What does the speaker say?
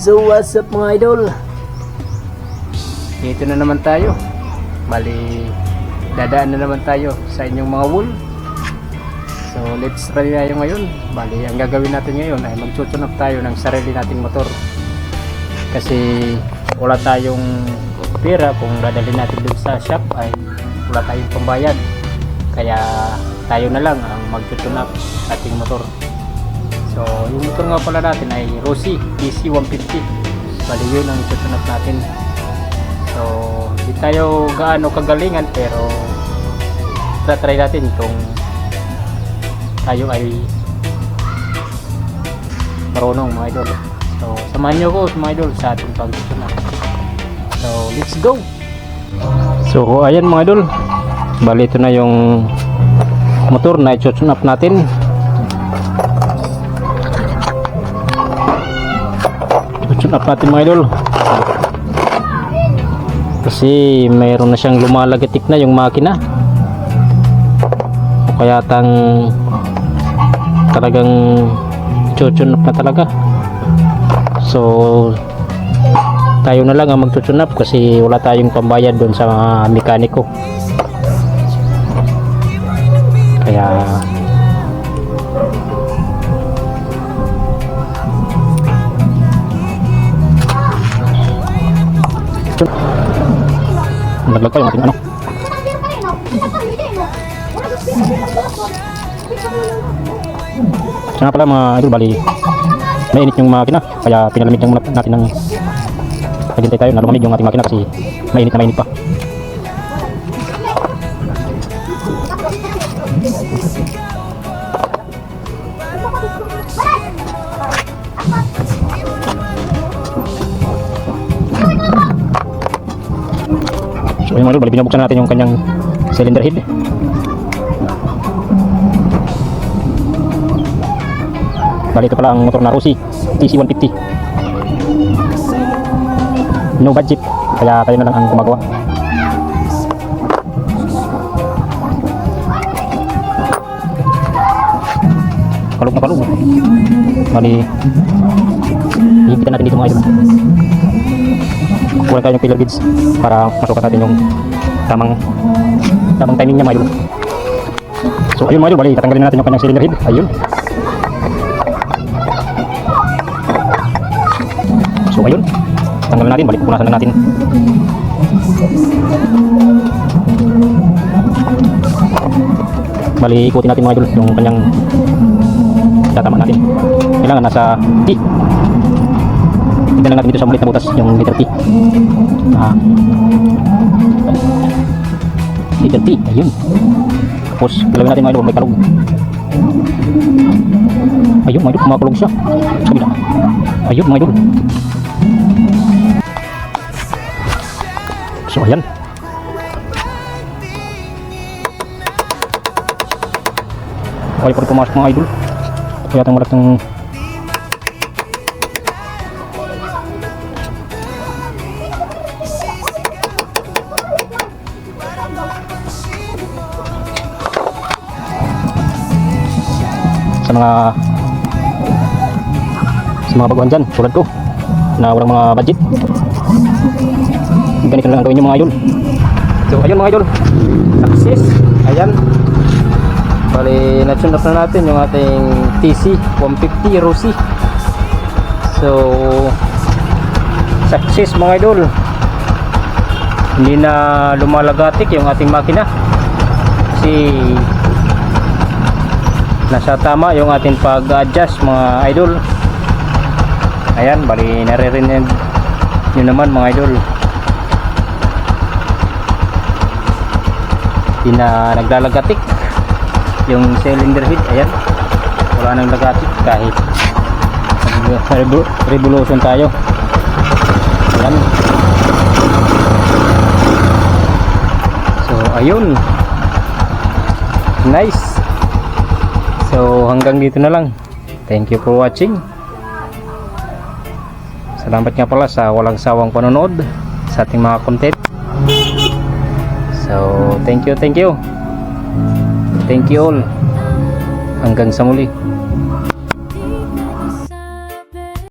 So what's up mga idol? Dito na naman tayo. Bali, dadaan na naman tayo sa inyong mga wool. So let's try tayo ngayon. Bali, ang gagawin natin ngayon ay magtutun up tayo ng sarili nating motor. Kasi wala tayong pera kung dadalhin natin dun sa shop ay wala tayong pambayad. Kaya tayo na lang ang magtutun up ating motor. So yung motor nga pala natin ay Rossi TC150. Bali yun ang tutun up natin. So hindi tayo gaano kagalingan pero try natin kung tayo ay marunong mga idol. So samahan nyo ko mga idol sa ating pagtutun up. So let's go. So ayan mga idol, bali ito na yung motor na i-tune up natin. I-tune up natin mga idol kasi mayroon na siyang lumalagatik na yung makina o kaya talagang i-tune up na talaga. So tayo na lang ang mag-tune up kasi wala tayong pambayad doon sa mga mekaniko. Kaya naglag pa yung ating ano. Kaya pala mga idol, bali mainit yung makina kaya pinalamig lang muna natin ng naghintay tayo na lumamig yung ating makina kasi mainit na mainit pa. So ayun mga idol, bali binubuksan natin yung kanyang cylinder head. Bali ito pala ang motor na Rossi TC150. No budget kaya tayo na lang ang gumagawa. Palug na palug. Bali hihigitan natin dito mga idol. Kulang tayo ng pillar gauge para masukat natin yung tamang timing niya mga idol. So ayun mga idol, bali tatanggalin natin yung kanyang cylinder head. Ayun. So ayun, tanggalin natin, balik pupunasan na natin. Bali ikutin natin mga idol yung kanyang tatama natin. Kailangan nasa T. Tignan lang natin dito sa maliit na butas yung liter T. Liter T, ayun. Tapos galawin natin mga idol, may kalog. Ayun mga idol, kumakulog siya sa kabila. Ayun mga idol. So ayan. Okay pa rin pumasok mga idol. Kaya itong malaking sa mga baguhan dyan tulad ko na walang mga budget, ganito lang ang gawin nyo mga idol. So ayun mga idol, success. Ayan, bali na-tune up na natin yung ating TC150 Rossi. So success mga idol, hindi na lumalagatik yung ating makina kasi nasa tama yung ating pag-adjust mga idol. Ayan, bali naririnig nyo naman mga idol, hindi na naglalagatik yung cylinder head. Ayan, wala nang lagatik kahit revolution tayo. Ayan. So ayun, nice. So hanggang dito na lang. Thank you for watching. Salamat nga pala sa walang sawang panonood sa ating mga content. So thank you all. Hanggang sa muli.